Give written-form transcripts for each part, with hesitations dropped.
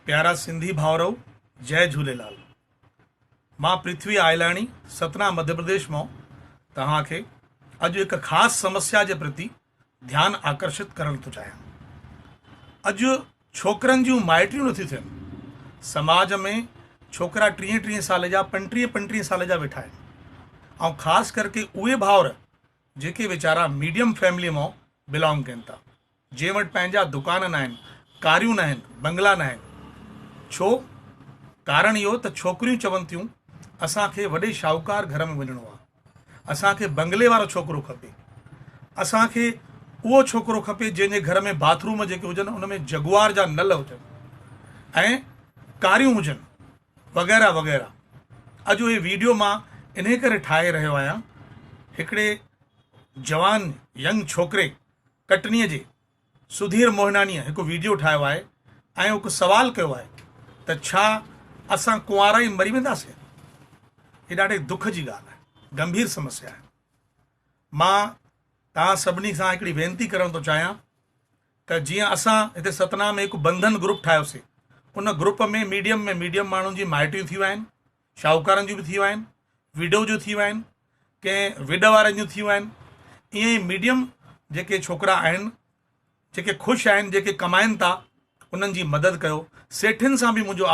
प्यारा सिंधी भाउरो, जय झूलेलाल। मां पृथ्वी आयलाणी सतना मध्य प्रदेश में तव्हां खे अॼु हिकु ख़ासि समस्या के प्रति ध्यान आकर्षित करण तो चाहियां। अॼु छोकरनि जूं माइटियूं नथियूं थियनि। समाज में छोकरा 30 साल जा 35 साल जा वेठा आहिनि ऐं ख़ासि करके उहे भाउर जेके वीचारा मीडियम फैमिली में बिलोंग कनि था, जंहिं वटि पंहिंजा दुकान न आहिनि, कारियूं न आहिनि, बंगला न आहिनि। छो? कारण इहो त छोकिरियूं चवनि थियूं असांखे वॾे शाहूकार घर में वञिणो आहे, असांखे बंगले वारो छोकिरो खपे, असांखे उहो छोकिरो खपे जंहिंजे घर में बाथरूम जेके हुजनि उन में जगुआर जा नल हुजनि ऐं कारियूं हुजनि वग़ैरह वग़ैरह। अॼु इहे वीडियो मां इन करे ठाहे रहियो आहियां। हिकिड़े जवान यंग छोकिरे कटनीअ जे सुधीर मोहनानीअ हिकु वीडियो ठाहियो आहे ऐं हिकु सवाल कयो आहे त छा असां कुंवारा ई मरी वेंदासीं? हीअ ॾाढे दुख जी ॻाल्हि आहे, गंभीर समस्या आहे। मां तव्हां सभिनी सां हिकिड़ी वेनती करणु थो चाहियां त जीअं असां हिते सतना में हिकु बंधन ग्रुप ठाहियोसीं, उन ग्रुप में मीडियम माण्हुनि जी माइटियूं थियूं आहिनि, शाहूकारनि जूं बि थियूं आहिनि, विडो जूं थियूं आहिनि, कंहिं विड वारनि जूं थियूं आहिनि। ईअं ई मीडियम जेके छोकिरा आहिनि, जेके ख़ुशि आहिनि, जेके कमाइनि था, उन्हनि जी मदद कयो। सेठियुनि सां बि मुंहिंजो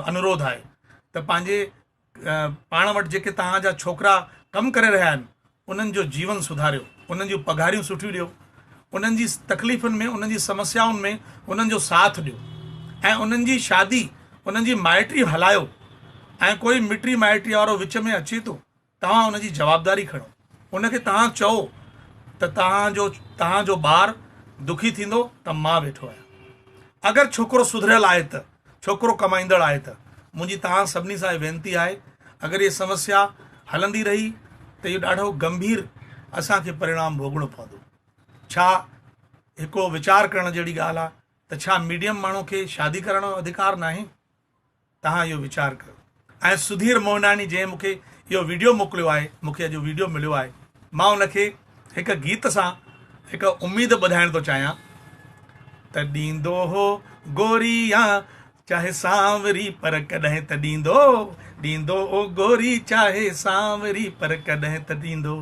अनुरोध आहे त पंहिंजे पाण वटि जेके तव्हांजा छोकिरा कमु करे रहिया आहिनि उन्हनि जो जीवन सुधारियो, उन्हनि जूं पघारियूं सुठियूं ॾियो, उन्हनि जी तकलीफ़ुनि में, उन्हनि जी समस्याउनि में उन्हनि जो साथ ॾियो ऐं उन्हनि जी शादी, उन्हनि जी माइटी हलायो। ऐं कोई मिटी माइटी वारो विच में अचे थो, तव्हां उनजी जवाबदारी खणो, उनखे तव्हां चओ त तव्हांजो ॿारु दुखी थींदो त मां वेठो आहियां। अगरि छोकिरो सुधरियल आहे त, छोकिरो कमाईंदड़ आहे त, मुंहिंजी तव्हां सभिनी सां वेनती आहे, अगरि ये समस्या हलंदी रही त इहो ॾाढो गंभीर असांखे परिणाम भोगणो पवंदो। छा हिकिड़ो वीचार करण जहिड़ी ॻाल्हि आहे त छा मीडियम माण्हू खे शादी करण जो अधिकार न आहे? तव्हां इहो वीचार कयो। ऐं सुधीर मोहनानी जंहिं मूंखे इहो वीडियो मोकिलियो आहे, मूंखे अॼु वीडियो मिलियो आहे, मां उनखे हिकु गीत सां हिकु उमेद ॿुधाइण थो चाहियां त ॾींदो हो गोरिया चाहे सांवरी पर कॾहिं त ॾींदो ओ गोरी चाहे सांवरी पर कॾहिं त ॾींदो।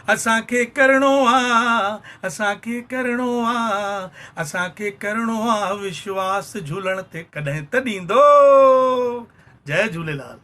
असांखे करिणो आहे, असांखे करिणो आहे, असांखे करिणो आहे विश्वास झूलण ते कॾहिं त ॾींदो। जय झूलेलाल।